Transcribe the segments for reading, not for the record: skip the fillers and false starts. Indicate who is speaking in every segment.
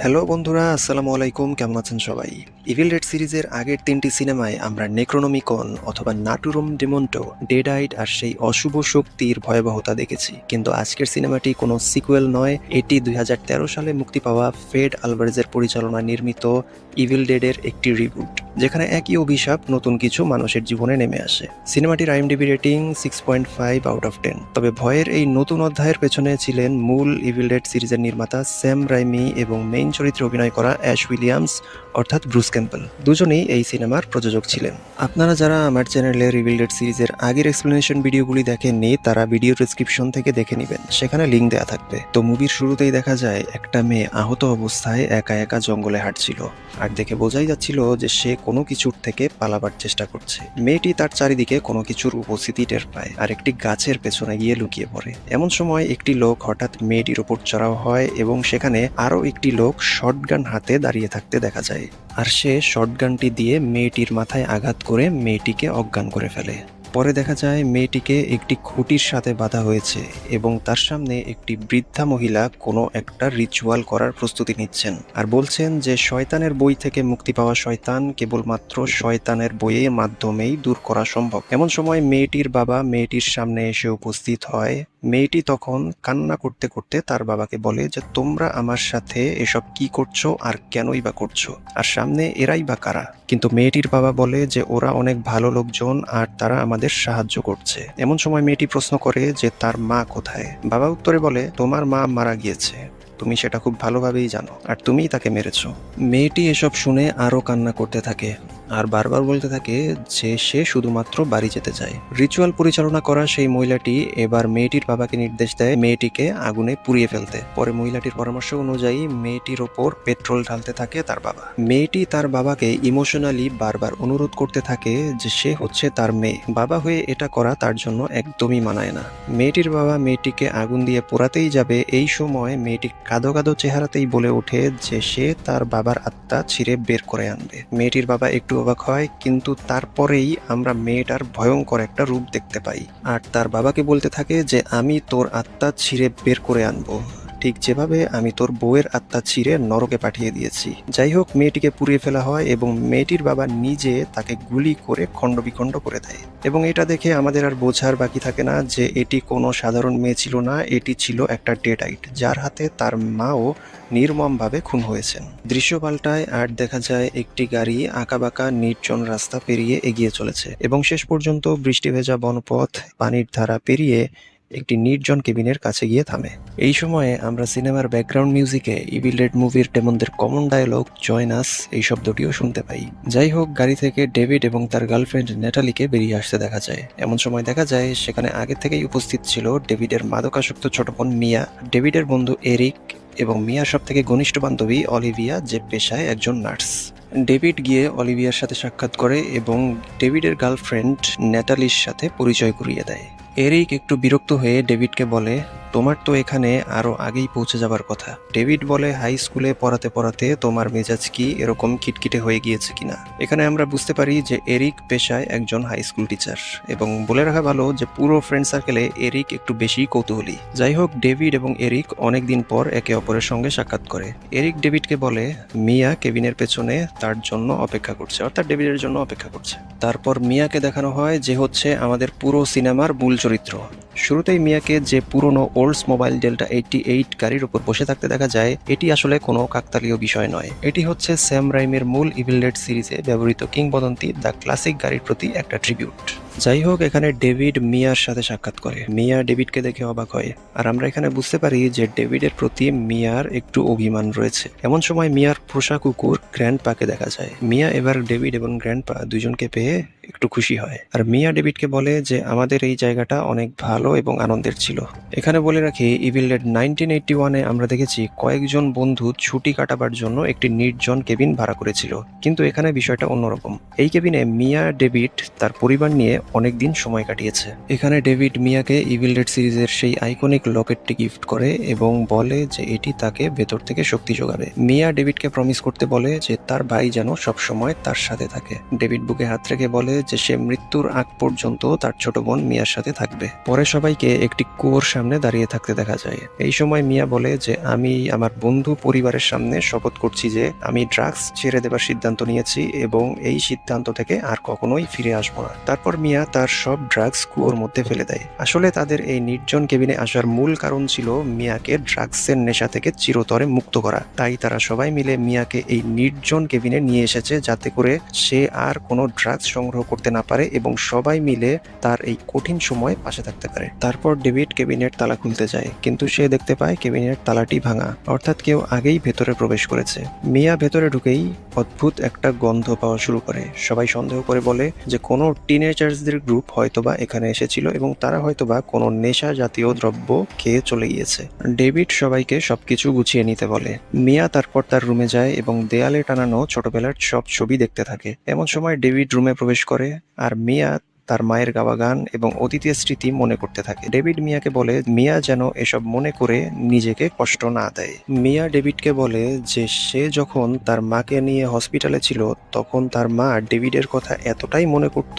Speaker 1: Hello বন্ধুরা, আসসালামু আলাইকুম। কেমন আছেন সবাই? ইভিল ডেড সিরিজের আগের ৩টি সিনেমায় আমরা নেক্রোনমিকন অথবা নাটুরুম ডেমন্টো, ডেডাইট আর সেই অশুভ শক্তির ভয়াবহতা দেখেছি। কিন্তু আজকের সিনেমাটি কোনো সিকুয়েল নয়, এটি ২০১৩ সালে মুক্তি পাওয়া ফেড আলভারেজের পরিচালনায় নির্মিত ইভিল ডেডের একটি রিবুট, যেখানে একই অভিশাপ নতুন কিছু মানুষের জীবনে নেমে আসে। সিনেমাটির আইএমডিবি রেটিং 6.5/10। তবে ভয়ের এই নতুন অধ্যায়ের পেছনে ছিলেন মূল ইভিল ডেড সিরিজের নির্মাতা স্যাম রাইমি এবং মেইন চরিত্রে অভিনয় করা অ্যাশ উইলিয়ামস অর্থাৎ ব্রুস ক্যাম্পবেল। দুজনেই এই সিনেমার প্রযোজক ছিলেন। আপনারা যারা আমার চ্যানেলে ইভিল ডেড সিরিজের আগের এক্সপ্লেনেশন ভিডিওগুলি দেখেননি, তারা ভিডিও ডেসক্রিপশন থেকে দেখে নেবেন, সেখানে লিঙ্ক দেওয়া থাকবে। তো মুভির শুরুতেই দেখা যায় একটা মেয়ে আহত অবস্থায় একা একা জঙ্গলে হাঁটছিল, আর দেখে বোঝাই যাচ্ছিল যে সে কোনো কিছুর থেকে পালাবার চেষ্টা করছে। মেয়েটি তার চারিদিকে কোনো কিছুর উপস্থিতি টের পায় আর একটি গাছের পেছনে গিয়ে লুকিয়ে পড়ে। এমন সময় একটি লোক হঠাৎ মেয়েটির উপর চড়াও হয় এবং সেখানে আরও একটি লোক শটগান হাতে দাঁড়িয়ে থাকতে দেখা যায়, আর সে শটগানটি দিয়ে মেয়েটির মাথায় আঘাত করে মেয়েটিকে অজ্ঞান করে ফেলে। পরে দেখা যায় মেয়েটিকে একটি খুঁটির সাথে বাঁধা হয়েছে এবং তার সামনে একটি বৃদ্ধা মহিলা কোনো একটা রিচুয়াল করার প্রস্তুতি নিচ্ছেন আর বলছেন যে শয়তানের বই থেকে মুক্তি পাওয়া শয়তান কেবলমাত্র শয়তানের বইয়ের মাধ্যমেই দূর করা সম্ভব। এমন সময় মেয়েটির বাবা মেয়েটির সামনে এসে উপস্থিত হয়। মেয়েটি তখন কান্না করতে করতে তার বাবাকে বলে যে তোমরা আমার সাথে এসব কি করছো আর কেনই বা করছো, আর সামনে এরাই বা কারা। কিন্তু মেয়েটির বাবা বলে যে ওরা অনেক ভালো লোকজন আর তারা আমাদের সাহায্য করছে। এমন সময় মেয়েটি প্রশ্ন করে যে তার মা কোথায়। বাবা উত্তরে বলে তোমার মা মারা গিয়েছে, তুমি সেটা খুব ভালোভাবেই জানো আর তুমিই তাকে মেরেছো। মেয়েটি এসব শুনে আরো কান্না করতে থাকে আর বারবার বলতে থাকে যে সে শুধুমাত্র বাড়ি যেতে চায়। রিচুয়াল পরিচালনা করা সেই মহিলাটি এবার মেয়েটির বাবাকে নির্দেশ দেয় মেয়েটিকে আগুনে পুড়িয়ে ফেলতে। পরে মহিলাটির পরামর্শ অনুযায়ী মেয়েটির ওপর পেট্রোল ঢালতে থাকে তার বাবা। মেয়েটি তার বাবাকে ইমোশনালি বারবার অনুরোধ করতে থাকে যে সে হচ্ছে তার মেয়ে, বাবা হয়ে এটা করা তার জন্য একদমই মানায় না। মেয়েটির বাবা মেয়েটিকে আগুন দিয়ে পোড়াতেই যাবে, এই সময় মেয়েটি কাঁদো কাঁদো চেহারাতেই বলে ওঠে যে সে তার বাবার আত্মা ছিঁড়ে বের করে আনবে। মেয়েটির বাবা একটু অবাক হয়, কিন্তু তারপরেই আমরা মেয়েটার ভয়ঙ্কর একটা রূপ দেখতে পাই আর তার বাবাকে বলতে থাকে যে আমি তোর আত্মা ছিঁড়ে বের করে আনবো, ঠিক যেভাবে আমি তোর বউয়ের আত্মা ছিঁড়ে নরকে পাঠিয়ে দিয়েছি। যাই হোক, মেয়েটিকে পুড়িয়ে ফেলা হয় এবং মেয়েটির বাবা নিজে তাকে গুলি করে খণ্ডবিখণ্ড করে দেয়। এবং এটা দেখে আমাদের আর বোঝার বাকি থাকে না যে এটি কোনো সাধারণ মেয়ে ছিল না, এটি ছিল একটা ডেডাইট যার হাতে তার মাও নির্মমভাবে খুন হয়েছেন। দৃশ্য পাল্টায় আর দেখা যায় একটি গাড়ি আঁকাবাঁকা নির্জন রাস্তা পেরিয়ে এগিয়ে চলেছে এবং শেষ পর্যন্ত বৃষ্টি ভেজা বনপথ পানির ধারা পেরিয়ে একটি নির্জন কেবিনের কাছে গিয়ে থামে। এই সময়ে আমরা সিনেমার ব্যাকগ্রাউন্ড মিউজিকে ইভিল ডেড মুভির ডেমনদের কমন ডায়লগ জয়েন আস এই শব্দটিও শুনতে পাই। যাই হোক, গাড়ি থেকে ডেভিড এবং তার গার্লফ্রেন্ড নেটালিকে বেরিয়ে আসতে দেখা যায়। এমন সময় দেখা যায় সেখানে আগে থেকেই উপস্থিত ছিল ডেভিডের মাদকাসক্ত ছোট বোন মিয়া, ডেভিডের বন্ধু এরিক এবং মিয়ার সব থেকে ঘনিষ্ঠ বান্ধবী অলিভিয়া, যে পেশায় একজন নার্স। ডেভিড গিয়ে অলিভিয়ার সাথে সাক্ষাৎ করে এবং ডেভিডের গার্লফ্রেন্ড নেটালির সাথে পরিচয় করিয়ে দেয়। এরিক একটু বিরক্ত হয়ে ডেভিডকে বলে তোমার তো এখানে আরো আগেই পৌঁছে যাবার কথা। ডেভিড বলে হাই স্কুলে পড়াতে পড়াতে তোমার মেজাজ কি এরকম খিটখিটে হয়ে গিয়েছে কিনা। এখানে আমরা বুঝতে পারি যে এরিক পেশায় একজন হাই স্কুল টিচার, এবং বলে রাখা ভালো যে পুরো ফ্রেন্ড সার্কেলে এরিক একটু বেশি কৌতূহলী। যাই হোক, ডেভিড এবং এরিক অনেকদিন পর একে অপরের সঙ্গে সাক্ষাৎ করে। এরিক ডেভিডকে বলে মিয়া কেবিনের পেছনে তার জন্য অপেক্ষা করছে, অর্থাৎ ডেভিডের জন্য অপেক্ষা করছে। তারপর মিয়াকে দেখানো হয় যে হচ্ছে আমাদের পুরো সিনেমার মূল চরিত্র। শুরুতেই মিয়াকে যে পুরনো ওল্ডসমোবাইল ডেল্টা 88 গাড়ির উপর বসে থাকতে দেখা যায়, এটি আসলে কোনো কাকতালীয় বিষয় নয়। এটি হচ্ছে স্যাম রাইমের মূল ইভিল ডেড সিরিজে ব্যবহৃত কিংবদন্তি দ্য ক্লাসিক গাড়ির প্রতি একটা ট্রিবিউট। যাই হোক, এখানে ডেভিড মিয়ার সাথে সাক্ষাৎ করে। মিয়া ডেভিডকে দেখে অবাক হয়, আর আমরা এখানে বুঝতে পারি যে ডেভিডের প্রতি মিয়ার একটু অভিমান রয়েছে। এমন সময় মিয়ার পোষা কুকুর গ্র্যান্ডপাকে দেখা যায়। মিয়া এবার ডেভিড এবং গ্র্যান্ডপা দুজনকে পেয়ে একটু খুশি হয়, আর মিয়া ডেভিডকে বলে যে আমাদের এই জায়গাটা অনেক ভালো এবং আনন্দের ছিল। এখানে বলে রাখি, ইভিল ডেড 1981-এ আমরা দেখেছি কয়েকজন বন্ধু ছুটি কাটাবার জন্য একটি নির্জন কেবিন ভাড়া করেছিল, কিন্তু এখানে বিষয়টা অন্যরকম। এই কেবিনে মিয়া ডেভিড তার পরিবার নিয়ে অনেকদিন সময় কাটিয়েছে। এখানে ডেভিড মিয়াকে ইভিল ডেড সিরিজের সেই আইকনিক লকেটটি গিফট করে এবং বলে যে এটি তাকে ভেতর থেকে শক্তি যোগাবে। মিয়া ডেভিডকে প্রমিস করতে বলে যে তার ভাই যেন সবসময় তার সাথে থাকে। ডেভিড বুকে হাত রেখে বলে যে সে মৃত্যুর আগ পর্যন্ত তার ছোট বোন মিয়ার সাথে থাকবে। পরে সবাইকে একটি কুয়োর সামনে দাঁড়িয়ে থাকতে দেখা যায়। এই সময় মিয়া বলে যে আমি আমার বন্ধু পরিবারের সামনে শপথ করছি যে আমি ড্রাগস ছেড়ে দেবার সিদ্ধান্ত নিয়েছি এবং এই সিদ্ধান্ত থেকে আর কখনোই ফিরে আসবো না। তারপর মিয়া তার সব ড্রাগস কুয়োর মধ্যে ফেলে দেয়। আসলে তাদের এই নির্জন কেবিনে আসার মূল কারণ ছিল মিয়াকে ড্রাগসের নেশা থেকে চিরতরে মুক্ত করা। তাই তারা সবাই মিলে মিয়াকে এই নির্জন কেবিনে নিয়ে এসেছে যাতে করে সে আর কোনো ড্রাগস সংগ্রহ করতে না পারে এবং সবাই মিলে তার এই কঠিন সময় পাশে থাকতে পারে। তারপর ডেভিড কেবিনের তালা খুলতে যায়, কিন্তু সে দেখতে পায় কেবিনের তালাটি ভাঙা, অর্থাৎ কেউ আগেই ভেতরে প্রবেশ করেছে। মিয়া ভেতরে ঢুকেই অদ্ভুত একটা গন্ধ পাওয়া শুরু করে। সবাই সন্দেহ করে বলে যে কোনো টিনেজার্সদের গ্রুপ হয়তোবা এখানে এসেছিল এবং তারা হয়তোবা কোনো নেশা জাতীয় দ্রব্য খেয়ে চলে গিয়েছে। ডেভিড সবাইকে সবকিছু গুছিয়ে নিতে বলে। মিয়া তারপর তার রুমে যায় এবং দেয়ালে টানানো ছোটবেলার সব ছবি দেখতে থাকে। এমন সময় ডেভিড রুমে প্রবেশ করে আর মিয়া তার মায়ের গাওয়া গান এবং অতীতের স্মৃতি মনে করতে থাকে। ডেভিড মিয়াকে বলে মিয়া যেন এসব মনে করে নিজেকে কষ্ট না দেয়। মিয়া ডেভিডকে বলে যে সে যখন তার মাকে নিয়ে হসপিটালে ছিল তখন তার মা ডেভিডের কথা এতটাই মনে করত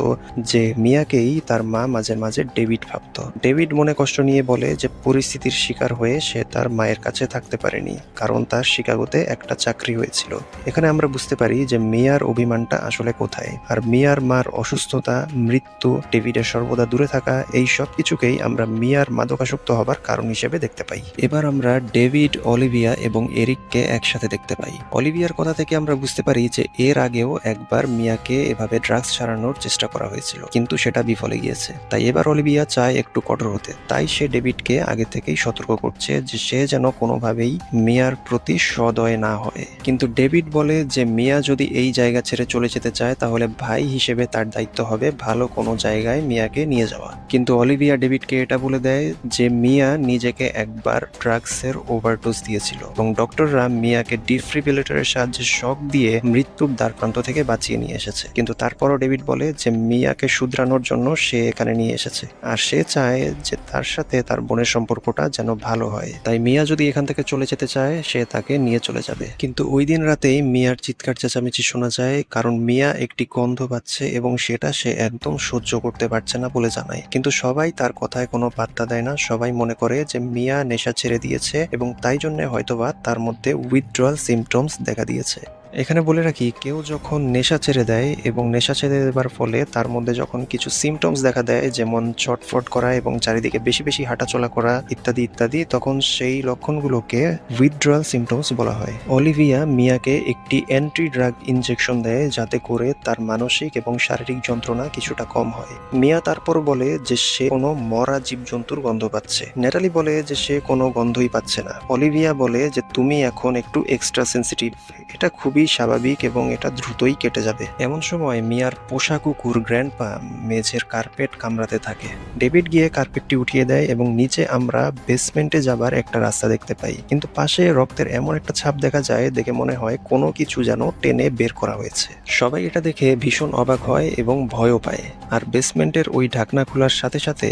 Speaker 1: যে মিয়াকেই তার মা মাঝে মাঝে ডেভিড ভাবত। ডেভিড মনে কষ্ট নিয়ে বলে যে পরিস্থিতির শিকার হয়ে সে তার মায়ের কাছে থাকতে পারেনি, কারণ তার শিকাগোতে একটা চাকরি হয়েছিল। এখানে আমরা বুঝতে পারি যে মিয়ার অভিমানটা আসলে কোথায়। আর মিয়ার মার অসুস্থতা, মৃত্যু, ডেভিডের সর্বদা দূরে থাকা, এই সব কিছুকেই আমরা মিয়ার মাদকাসক্ত হবার কারণ হিসেবে দেখতে পাই। এবার আমরা ডেভিড, অলিভিয়া এবং এরিককে একসাথে দেখতে পাই। অলিভিয়ার কথা থেকে আমরা বুঝতে পারি যে এর আগেও একবার মিয়াকে এভাবে ড্রাগস ছাড়ানোর চেষ্টা করা হয়েছিল, কিন্তু সেটা বিফলে গিয়েছে। তাই এবার অলিভিয়া চায় একটু কঠোর হতে। তাই সে ডেভিডকে আগে থেকেই সতর্ক করছে যে সে যেন কোনোভাবেই মিয়ার প্রতি সদয় না হয়। কিন্তু ডেভিড বলে যে মিয়া যদি এই জায়গা ছেড়ে চলে যেতে চায় তাহলে ভাই হিসেবে তার দায়িত্ব হবে ভালো কোনো জায়গায় মিয়াকে নিয়ে যাওয়া। কিন্তু অলিভিয়া ডেভিডকে এটা বলে দেয় যে মিয়া নিজেকে একবার ড্রাগসের ওভারডোজ দিয়েছিল এবং ডক্টররা মিয়াকে ডিফিব্রিলেটরের সাহায্যে শক দিয়ে মৃত্যুর দ্বারপ্রান্ত থেকে বাঁচিয়ে নিয়ে এসেছে। কিন্তু তারপরও ডেভিড বলে যে মিয়াকে শুধরানোর জন্য সে এখানে নিয়ে এসেছে আর সে চায় যে তার সাথে তার বোনের সম্পর্কটা যেন ভালো হয়। তাই মিয়া যদি এখান থেকে চলে যেতে চায় সে তাকে নিয়ে চলে যাবে। কিন্তু ওই দিন রাতেই মিয়ার চিৎকার চেঁচামেচি শোনা যায়, কারণ মিয়া একটি গন্ধ পাচ্ছে এবং সেটা সে একদম সহ্য করতে পারছে না বলে জানায়। কিন্তু সবাই তার কথায় কোনো পাত্তা দেয় না। সবাই মনে করে যে মিয়া নেশা ছেড়ে দিয়েছে এবং তাই জন্য হয়তোবা তার মধ্যে উইথড্রয়াল সিমটমস দেখা দিয়েছে। এখানে বলে রাখি, কেউ যখন নেশা ছেড়ে দেয় এবং নেশা ছেড়ে দেবার ফলে তার মধ্যে যখন কিছু সিমটমস দেখা দেয়, যেমন ছটফট করা এবং চারিদিকে বেশি বেশি হাঁটাচলা করা ইত্যাদি ইত্যাদি, তখন সেই লক্ষণগুলোকে উইথড্রয়াল সিমটমস বলা হয়। অলিভিয়া মিয়াকে একটি অ্যান্টি ড্রাগ ইনজেকশন দেয় যাতে করে তার মানসিক এবং শারীরিক যন্ত্রণা কিছুটা কম হয়। মিয়া তারপর বলে যে সে কোনো মরা জীবজন্তুর গন্ধ পাচ্ছে। নেটালি বলে যে সে কোনো গন্ধই পাচ্ছে না। অলিভিয়া বলে যে তুমি এখন একটু এক্সট্রা সেন্সিটিভ, এটা খুবই স্বাভাবিক এবং এটা দ্রুতই কেটে যাবে। এমন সময় মিয়ার পোষা কুকুর গ্র্যান্ডপা মেঝের কার্পেট কামড়াতে থাকে। ডেভিড গিয়ে কার্পেটটি উঠিয়ে দেয় এবং নিচে আমরা বেসমেন্টে যাবার একটা রাস্তা দেখতে পাই, কিন্তু পাশে রক্তের এমন একটা ছাপ দেখা যায়, দেখে মনে হয় কোনো কিছু যেন টেনে বের করা হয়েছে। সবাই এটা দেখে ভীষণ অবাক হয় এবং ভয়ও পায়। আর বেসমেন্টের ওই ঢাকনা খোলার সাথে সাথে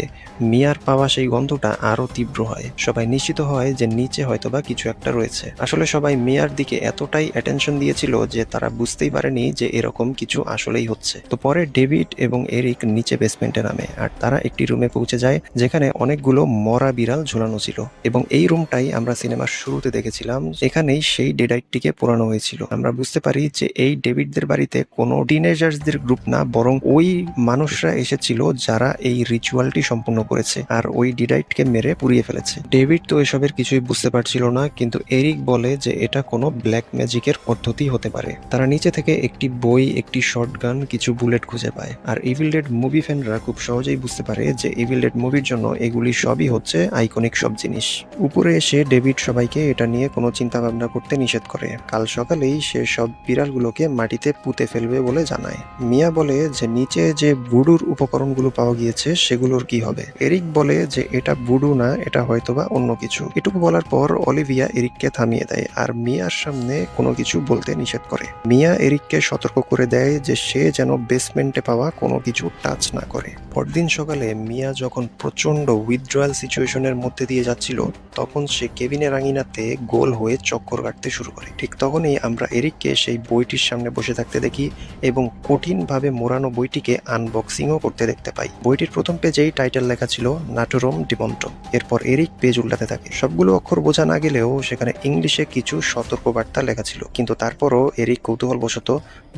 Speaker 1: মিয়ার পাওয়া সেই গন্ধটা আরো তীব্র হয়। সবাই নিশ্চিত হয় যে নিচে হয়তোবা কিছু একটা রয়েছে। আসলে সবাই মিয়ার দিকে এতটাই অ্যাটেনশন দিয়েছিল যে তারা বুঝতেই পারেনি যে এরকম কিছু আসলেই হচ্ছে। তো পরে ডেভিড এবং এরিক নিচে বেসমেন্টে নামে আর তারা একটি রুমে পৌঁছে যায় যেখানে অনেকগুলো মরা বিড়াল ঝুলানো ছিল এবং এই রুমটাই আমরা সিনেমার শুরুতে দেখেছিলাম। এখানেই সেই ডেডাইটটিকে পোড়ানো হয়েছিল। আমরা বুঝতে পারি যে এই ডেভিডদের বাড়িতে কোনো টিনেজার্সদের গ্রুপ না, বরং ওই মানুষরা এসেছিল যারা এই রিচুয়ালটি সম্পূর্ণ করেছে আর ওই ডিডাইটকে মেরে পুড়িয়ে ফেলেছে। ডেভিড তো এসবের কিছুই বুঝতে পারছিল না, কিন্তু এরিক বলে যে এটা কোনো ব্ল্যাক ম্যাজিকের পদ্ধতি হতে পারে। তারা নিচে থেকে একটি বই, একটি শটগান, কিছু বুলেট খুঁজে পায় আর ইভিল ডেড মুভি ফ্যানরা খুব সহজেই বুঝতে পারে যে ইভিল ডেড মুভির জন্য এগুলি সবই হচ্ছে আইকনিক সব জিনিস। উপরে এসে ডেভিড সবাইকে এটা নিয়ে কোনো চিন্তা ভাবনা করতে নিষেধ করে। কাল সকালেই সে সব বিড়ালগুলোকে মাটিতে পুঁতে ফেলবে বলে জানায়। মিয়া বলে যে নিচে যে ভুডুর উপকরণগুলো পাওয়া গিয়েছে সেগুলোর কি হবে। এরিক বলে যে এটা ভুডু না, এটা হয়তোবা অন্য কিছু। এটুকু বলার পর অলিভিয়া এরিককে থামিয়ে দেয় আর মিয়ার সামনে কোনো কিছু বলতে নিষেধ করে। মিয়া এরিককে সতর্ক করে দেয় যে সে যেন বেসমেন্টে পাওয়া কোনো কিছু টাচ না করে। পরদিন সকালে মিয়া যখন প্রচন্ড উইথড্রয়াল সিচুয়েশনের মধ্যে দিয়ে যাচ্ছিল, তখন সে কেবিনের আঙিনাতে গোল হয়ে চক্কর কাটতে শুরু করে। ঠিক তখনই আমরা এরিককে সেই বইটির সামনে বসে থাকতে দেখি এবং কঠিনভাবে মোড়ানো বইটিকে আনবক্সিংও করতে দেখতে পাই। বইটির প্রথম পেজেই টাইটেল লেখা ছিল নাটুরুম ডিমন্টো। এরপর এরিক পেজ উল্টাতে থাকে। সবগুলো অক্ষর বোঝা না গেলেও সেখানে ইংলিশে কিছু সতর্কবার্তা লেখা ছিল, কিন্তু তারপরও এরিক কৌতূহলবশত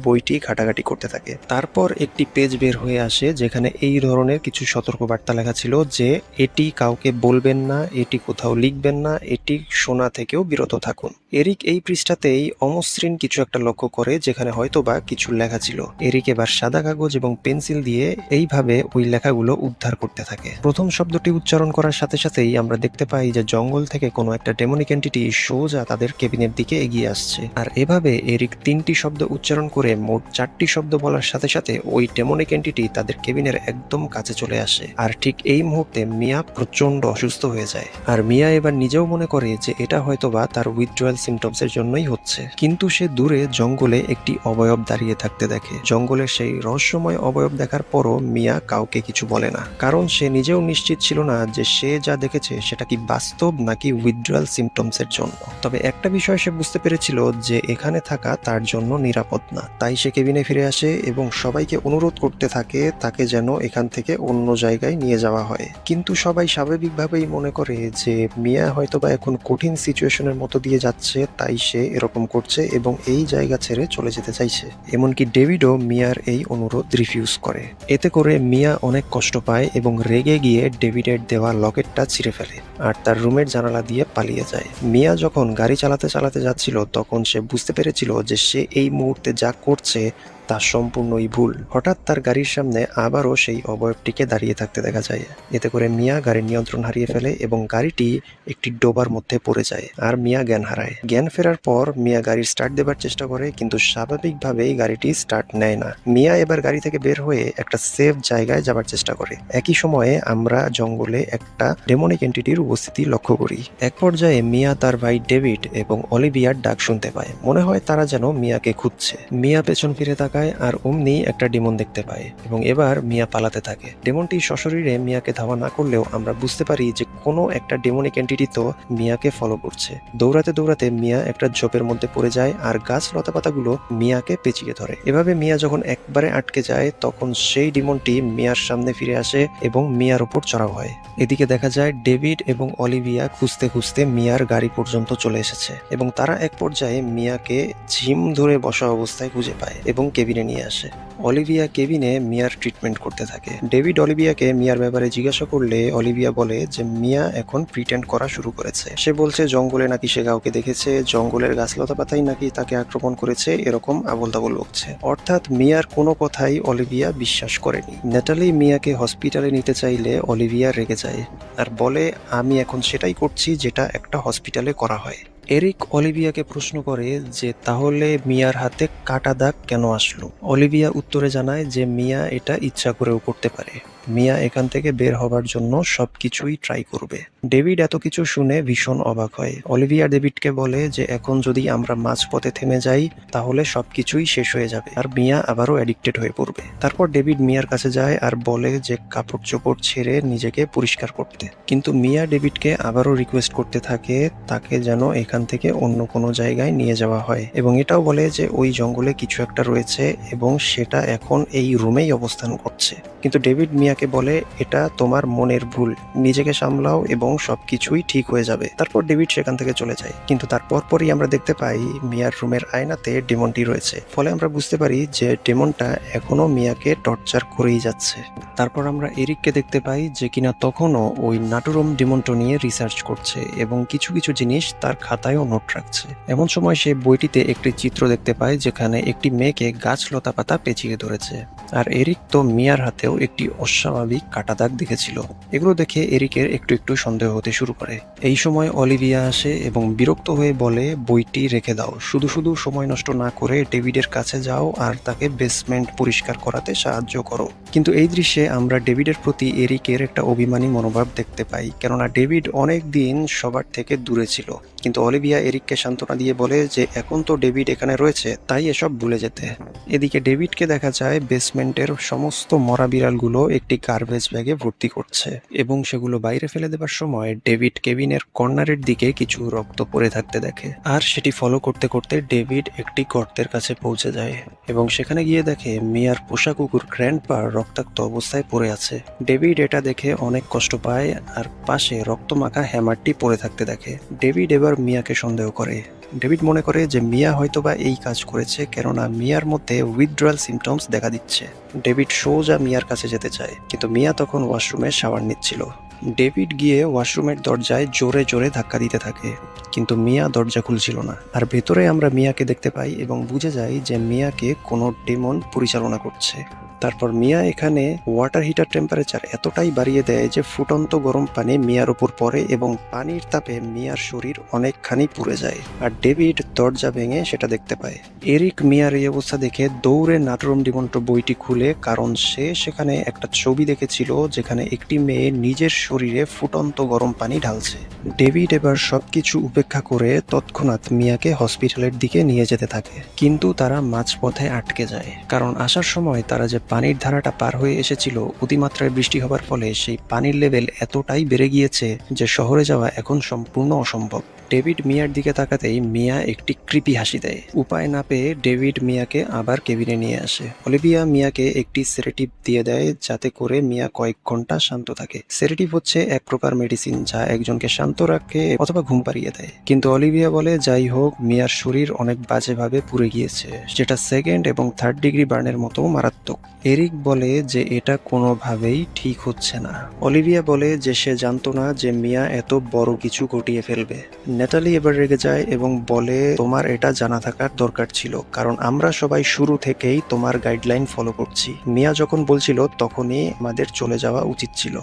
Speaker 1: বইটি ঘাটাঘাটি করতে থাকে। তারপর একটি পেজ বের হয়ে আসে যেখানে এই ধরনের কিছু সতর্কবার্তা লেখা ছিল যে এটি কাউকে বলবেন না, এটি কোথাও লিখবেন না, এটি শোনা থেকেও বিরত থাকুন। এরিক এই পৃষ্ঠাতেই অমসৃণ কিছু একটা লক্ষ্য করে যেখানে হয়তোবা কিছু লেখা ছিল। এরিক এবার সাদা কাগজ এবং পেন্সিল দিয়ে এইভাবে ওই লেখাগুলো উদ্ধার করতে থাকে। প্রথম শব্দটি উচ্চারণ করার সাথে সাথেই আমরা দেখতে পাই যে জঙ্গল থেকে কোনো একটা ডেমনিক এন্টিটি সোজা তাদের কেবিনের দিকে এগিয়ে আসছে। আর এভাবে এরিক 3টি শব্দ উচ্চারণ করে মোট 4টি শব্দ বলার সাথে সাথে ওই ডেমনিক এন্টিটি তাদের কেবিনের একদম কাছে চলে আসে। আর ঠিক এই মুহূর্তে মিয়া প্রচন্ড অসুস্থ হয়ে যায়। আর মিয়া এবার নিজেও মনে করে যে এটা হয়তোবা তার উইথড্রয়াল সিমটমসের জন্যই হচ্ছে। কিন্তু সে দূরে জঙ্গলে একটি অবয়ব দাঁড়িয়ে থাকতে দেখে। জঙ্গলের সেই রহস্যময় অবয়ব দেখার পরও মিয়া কাউকে কিছু বলে না, কারণ সে নিজেও নিশ্চিত ছিল না যে সে যা দেখেছে সেটা কি বাস্তব নাকি উইথড্রয়াল সিমটমসের জন্য। তবে একটা বিষয় সে বুঝতে পেরেছিল যে এখানে থাকা তার জন্য নিরাপদ না। তাই সে কেবিনে ফিরে আসে এবং সবাইকে অনুরোধ করতে থাকে তাকে যেন এখান থেকে অন্য জায়গায় নিয়ে যাওয়া হয়। কিন্তু সবাই স্বাভাবিকভাবেই মনে করে যে মিয়া হয়তোবা এখন কঠিন সিচুয়েশনের মতো দিয়ে যাচ্ছে, তাই সে এরকম করছে এবং এই জায়গা ছেড়ে চলে যেতে চাইছে। এমনকি ডেভিডও মিয়ার এই অনুরোধ রিফিউজ করে। এতে করে মিয়া অনেক কষ্ট পায় এবং রেগে গিয়ে ডেভিডের দেওয়া লকেটটা ছিঁড়ে ফেলে আর তার রুমের জানালা দিয়ে পালিয়ে যায়। মিয়া যখন গাড়ি চালাতে চালাতে যাচ্ছিল তখন সে বুঝতে পেরেছিল যে সে এই মুহূর্তে যা করছে তা সম্পূর্ণই ভুল। হঠাৎ তার গাড়ির সামনে আবারও সেই অবয়বটিকে দাঁড়িয়ে থাকতে দেখা যায়। এতে করে মিয়া গাড়ির নিয়ন্ত্রণ হারিয়ে ফেলে এবং গাড়িটি একটি ডোবার মধ্যে পড়ে যায় আর মিয়া জ্ঞান হারায়। জ্ঞান ফেরার পর মিয়া গাড়ির স্টার্ট দেবার চেষ্টা করে, কিন্তু স্বাভাবিকভাবেই গাড়িটি স্টার্ট নেয় না। মিয়া এবার গাড়ি থেকে বের হয়ে একটা সেফ জায়গায় যাবার চেষ্টা করে। একই সময়ে আমরা জঙ্গলে একটা ডেমনিক এন্টিটির উপস্থিতি লক্ষ্য করি। এক পর্যায়ে মিয়া তার ভাই ডেভিড এবং অলিভিয়ার ডাক শুনতে পায়। মনে হয় তারা যেন মিয়াকে খুঁজছে। মিয়া পেছন ফিরে তাকায় আর অমনি একটা ডেমন দেখতে পায় এবং এবার মিয়া পালাতে থাকে। ডেমনটি সশরীরে মিয়াকে ধাওয়া না করলেও আমরা বুঝতে পারি যে কোনো একটা ডেমনিক এন্টিটি তো মিয়াকে ফলো করছে। দৌড়াতে দৌড়াতে মিয়া একটা ঝোপের মধ্যে পড়ে যায় আর গাছ লতাপাতাগুলো মিয়াকে পেঁচিয়ে ধরে। এভাবে মিয়া যখন একবারে আটকে যায় তখন সেই ডেমনটি মিয়ার সামনে ফিরে আসে এবং মিয়ার উপর চড়াও হয়। এদিকে দেখা যায় ডেভিড এবং অলিভিয়া খুঁজতে খুঁজতে মিয়ার গাড়ি পর্যন্ত চলে এসেছে এবং তারা এক পর্যায়ে মিয়াকে ঝিম ধরে বসা অবস্থায় খুঁজে পায় এবং কেবিনে নিয়ে আসে। অলিভিয়া কেবিনে মিয়ার ট্রিটমেন্ট করতে থাকে। ডেভিড অলিভিয়াকে মিয়ার ব্যাপারে জিজ্ঞাসা করলে অলিভিয়া বলে যে মিয়া এখন প্রিটেন্ড করা শুরু করেছে। সে বলছে জঙ্গলে নাকি সে কাউকে দেখেছে, জঙ্গলের গাছলতা পাতাই নাকি তাকে আক্রমণ করেছে, এরকম আবোল তাবোল বকছে। অর্থাৎ মিয়ার কোনো কথাই অলিভিয়া বিশ্বাস করেনি। নেটালি মিয়াকে হসপিটালে নিতে চাইলে অলিভিয়া রেগে যায় আর বলে আমি এখন সেটাই করছি যেটা একটা হসপিটালে করা হয়। এরিক অলিভিয়াকে প্রশ্ন করে যে তাহলে মিয়ার হাতে কাটা দাগ কেন আসলো। অলিভিয়া উত্তরে জানায় যে মিয়া এটা ইচ্ছা করেও করতে পারে। মিয়া এখান থেকে বের হবার জন্য সবকিছুই ট্রাই করবে। ডেভিড এত কিছু শুনে ভীষণ অবাক হয়। অলিভিয়া ডেভিডকে বলে যে এখন যদি আমরা মাঝপথে থেমে যাই তাহলে সবকিছুই শেষ হয়ে যাবে আর মিয়া আবারও অ্যাডিক্টেড হয়ে পড়বে। তারপর ডেভিড মিয়ার কাছে যায় আর বলে যে কাপড় চোপড় ছেড়ে নিজেকে পরিষ্কার করতে, কিন্তু মিয়া ডেভিডকে আবারও রিকোয়েস্ট করতে থাকে তাকে যেন এখান থেকে অন্য কোনো জায়গায় নিয়ে যাওয়া হয় এবং এটাও বলে যে ওই জঙ্গলে কিছু একটা রয়েছে এবং সেটা এখন এই রুমেই অবস্থান করছে। কিন্তু ডেভিড মিয়াকে বলে এটা তোমার মনের ভুল, নিজেকে সামলাও এবং সবকিছুই ঠিক হয়ে যাবে। তারপর ডেভিড সেখান থেকে চলে যায়, কিন্তু তার পরপরই আমরা দেখতে পাই মিয়ার রুমের আয়নাতে ডেমনটি রয়েছে। ফলে আমরা বুঝতে পারি যে ডেমনটা এখনো মিয়াকে টর্চার করেই যাচ্ছে। তারপর আমরা এরিককে দেখতে পাই যে কিনা তখনও ওই নাটুরম ডেমনটো নিয়ে রিসার্চ করছে এবং কিছু কিছু জিনিস তার খাতায়ও নোট রাখছে। এমন সময় সে বইটিতে একটি চিত্র দেখতে পায় যেখানে একটি মেয়েকে গাছ লতা পাতা পেঁচিয়ে ধরেছে। আর এরিক তো মিয়ার হাতেও একটি অশ্বারোহী অস্বাভাবিক কাটা দাগ দেখেছিল। এগুলো দেখে এরিকের একটু একটু সন্দেহ হতে শুরু করে। এই সময় অলিভিয়া আসে এবং বিরক্ত হয়ে বলে, বইটি রেখে দাও, শুধু শুধু সময় নষ্ট না করে ডেভিডের কাছে যাও আর তাকে বেসমেন্ট পরিষ্কার করাতে সাহায্য করো। কিন্তু এই দৃশ্যে আমরা ডেভিডের প্রতি এরিকের একটা অভিমানী মনোভাব দেখতে পাই, কেননা ডেভিড অনেক দিন সবার থেকে দূরে ছিল। কিন্তু অলিভিয়া এরিককে সান্ত্বনা দিয়ে বলে যে এখন তো ডেভিড এখানে রয়েছে, তাই এসব ভুলে যেতে। এদিকে ডেভিডকে দেখা যায় বেসমেন্টের সমস্ত মরা বিড়ালগুলো একটি গার্বেজ ব্যাগে ভর্তি করছে এবং সেগুলো বাইরে ফেলে দেবার সময় ডেভিড কেবিনের কর্নারের দিকে কিছু রক্ত পড়ে থাকতে দেখে, আর সেটি ফলো করতে করতে ডেভিড একটি গর্তের কাছে পৌঁছে যায় এবং সেখানে গিয়ে দেখে মিয়ার পোষা কুকুর গ্র্যান্ডপা রক্তাক্ত অবস্থায় পড়ে আছে। ডেভিড এটা দেখে অনেক কষ্ট পায় আর পাশে রক্তমাখা হ্যামারটি পড়ে থাকতে দেখে। ডেভিড এবার মিয়াকে সন্দেহ করে। ডেভিড মনে করে যে মিয়া হয়তোবা এই কাজ করেছে, কেননা মিয়ার মধ্যে উইথড্রয়াল সিমটমস দেখা দিচ্ছে। ডেভিড সোজা মিয়ার কাছে যেতে চায়, কিন্তু মিয়া তখন ওয়াশরুমে শাওয়ার নিচ্ছিল। ডেভিড গিয়ে ওয়াশরুমের দরজায় জোরে জোরে ধাক্কা দিতে থাকে, কিন্তু মিয়া দরজা খুলছিল না। আর ভেতরে আমরা মিয়াকে দেখতে পাই এবং বুঝে যাই যে মিয়াকে কোনো ডেমন পরিচালনা করছে। তারপর মিয়া এখানে ওয়াটার হিটার টেম্পারেচার এতটাই বাড়িয়ে দেয় যে ফুটন্ত গরম পানি মিয়ার উপর পড়ে এবং পানির তাপে মিয়ার শরীর অনেকখানি পুড়ে যায়। আর ডেভিড দরজা ভেঙে সেটা দেখতে পায়। এরিক মিয়ার এই অবস্থা দেখে দৌড়ে নাটুরুম ডিমন্টো বইটি খুলে, কারণ সে সেখানে একটা ছবি দেখেছিল যেখানে একটি মেয়ে নিজের শরীরে ফুটন্ত গরম পানি ঢালছে। ডেভিড এবার সবকিছু উপেক্ষা করে তৎক্ষণাৎ মিয়াকে হসপিটালের দিকে নিয়ে যেতে থাকে, কিন্তু তারা মাঝপথে আটকে যায়, কারণ আসার সময় তারা যে পানির ধারাটা পার হয়ে এসেছিল, অতিমাত্রায় বৃষ্টি হবার ফলে সেই পানির লেভেল এতটাই বেড়ে গিয়েছে যে শহরে যাওয়া এখন সম্পূর্ণ অসম্ভব। ডেভিড মিয়ার দিকে তাকাতেই মিয়া একটি কৃপি হাসি দেয়। উপায় না পেয়ে ডেভিড মিয়াকে আবার কেবিনে নিয়ে আসে। অলিভিয়া মিয়াকে একটি সেডেটিভ দিয়ে দেয় যাতে করে মিয়া কয়েক ঘন্টা শান্ত থাকে। সেডেটিভ হচ্ছে এক প্রকার মেডিসিন যা একজনকে শান্ত রাখে অথবা ঘুম পাড়িয়ে দেয়। কিন্তু অলিভিয়া বলে যাই হোক, মিয়ার শরীর অনেক বাজেভাবে পুড়ে গিয়েছে, যেটা সেকেন্ড এবং থার্ড ডিগ্রি বার্নের মতো মারাত্মক। এরিক বলে যে এটা কোনোভাবেই ঠিক হচ্ছে না। অলিভিয়া বলে যে সে জানতো না যে মিয়া এত বড় কিছু ঘটিয়ে ফেলবে। নেটালি এবার রেগে যায় এবং বলে তোমার এটা জানা থাকার দরকার ছিল, কারণ আমরা সবাই শুরু থেকেই তোমার গাইডলাইন ফলো করছি। মিয়া যখন বলছিল তখনই আমাদের চলে যাওয়া উচিত ছিল।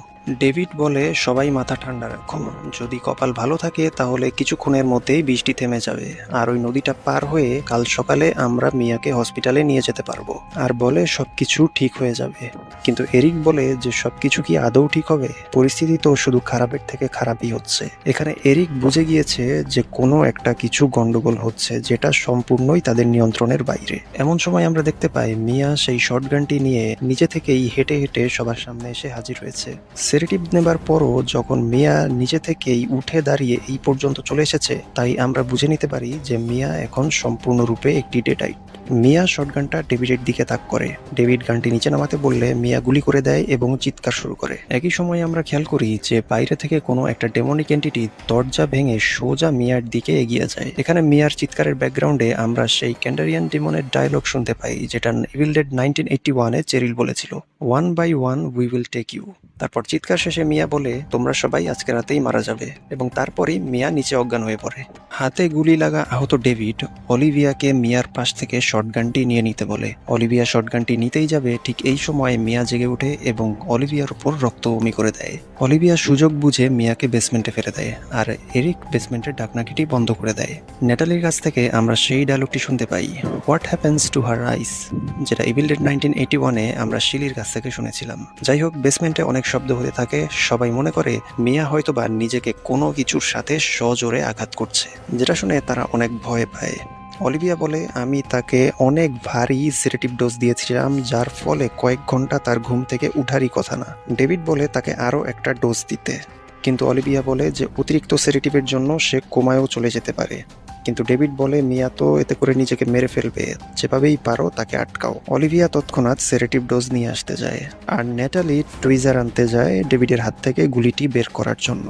Speaker 1: ডেভিড বলে সবাই মাথা ঠান্ডা রাখো, যদি কপাল ভালো থাকে তাহলে কিছুক্ষণের মধ্যেই বৃষ্টি থেমে যাবে আর ওই নদীটা পার হয়ে কাল সকালে আমরা মিয়াকে হসপিটালে নিয়ে যেতে পারবো। আর বলে সবকিছু ঠিক হয়ে যাবে। কিন্তু এরিক বলে যে সবকিছু কি আদৌ ঠিক হবে? পরিস্থিতি তো শুধু খারাপের থেকে খারাপই হচ্ছে। এখানে এরিক বুঝে গিয়েছে যে কোনো একটা কিছু গন্ডগোল হচ্ছে যেটা সম্পূর্ণই তাদের নিয়ন্ত্রণের বাইরে। এমন সময় আমরা দেখতে পাই মিয়া সেই শটগানটি নিয়ে নিজে থেকেই হেঁটে হেঁটে সবার সামনে এসে হাজির হয়েছে। সেডেটিভ নেবার পরও যখন মিয়া নিজে থেকেই উঠে দাঁড়িয়ে এই পর্যন্ত চলে এসেছে, তাই আমরা বুঝে নিতে পারি যে মিয়া এখন সম্পূর্ণরূপে একটি ডেডাইট। মিয়া শটগানটা ডেভিডের দিকে তাক করে। ডেভিড গানটি নিচে নামাতে বললে মিয়া গুলি করে দেয় এবং চিৎকার শুরু করে। একই সময় আমরা খেয়াল করি যে বাইরে থেকে কোনো একটা ডেমনিক এন্টিটি দরজা ভেঙে সোজা মিয়ার দিকে এগিয়ে যায়। এখানে মিয়ার চিৎকারের ব্যাকগ্রাউন্ডে আমরা সেই ক্যান্ডারিয়ান ডেমনের ডায়লগ শুনতে পাই, যেটা ইভিল ডেড 1981-এ চেরিল বলেছিল, one by one we will take you. তারপর চিৎকার শেষে মিয়া বলে তোমরা সবাই আজকে রাতেই মারা যাবে, এবং তারপরই মিয়া নিচে অজ্ঞান হয়ে পড়ে। হাতে গুলি লাগা আহত ডেভিড অলিভিয়াকে মিয়ার পাশ থেকে শটগানটি নিয়ে নিতে বলে। অলিভিয়া শটগানটি নিতেই যাবে, ঠিক এই সময় মিয়া জেগে ওঠে এবং অলিভিয়ার উপর রক্তবমি করে দেয়। অলিভিয়া সুযোগ বুঝে মিয়াকে বেসমেন্টে ফেলে দেয় আর এরিক বেসমেন্টের ঢাকনাকিটি বন্ধ করে দেয়। নেটালির কাছ থেকে আমরা সেই ডায়লগটি শুনতে পাই, হোয়াট হ্যাপেন্স টু হার আইস, যেটা ইভিল ডেড 1981-এ আমরা শিলির কাছ থেকে শুনেছিলাম। যাই হোক, বেসমেন্টে অনেক শব্দ হতে থাকে। সবাই মনে করে মিয়া হয়তোবা নিজেকে কোনো কিছুর সাথে সজোরে আঘাত করছে, যেটা শুনে তারা অনেক ভয় পায়। অলিভিয়া বলে আমি তাকে অনেক ভারী সেডেটিভ ডোজ দিয়েছিলাম, যার ফলে কয়েক ঘন্টা তার ঘুম থেকে উঠারই কথা না। ডেভিড বলে তাকে আরও একটা ডোজ দিতে, কিন্তু অলিভিয়া বলে যে অতিরিক্ত সেডেটিভের জন্য সে কোমায়ও চলে যেতে পারে। কিন্তু ডেভিড বলে মিয়া তো এতে করে নিজেকে মেরে ফেলবে, যেভাবেই পারো তাকে আটকাও। অলিভিয়া তৎক্ষণাৎ সেডেটিভ ডোজ নিয়ে আসতে যায় আর নেটালি টুইজার আনতে যায় ডেভিডের হাত থেকে গুলিটি বের করার জন্য।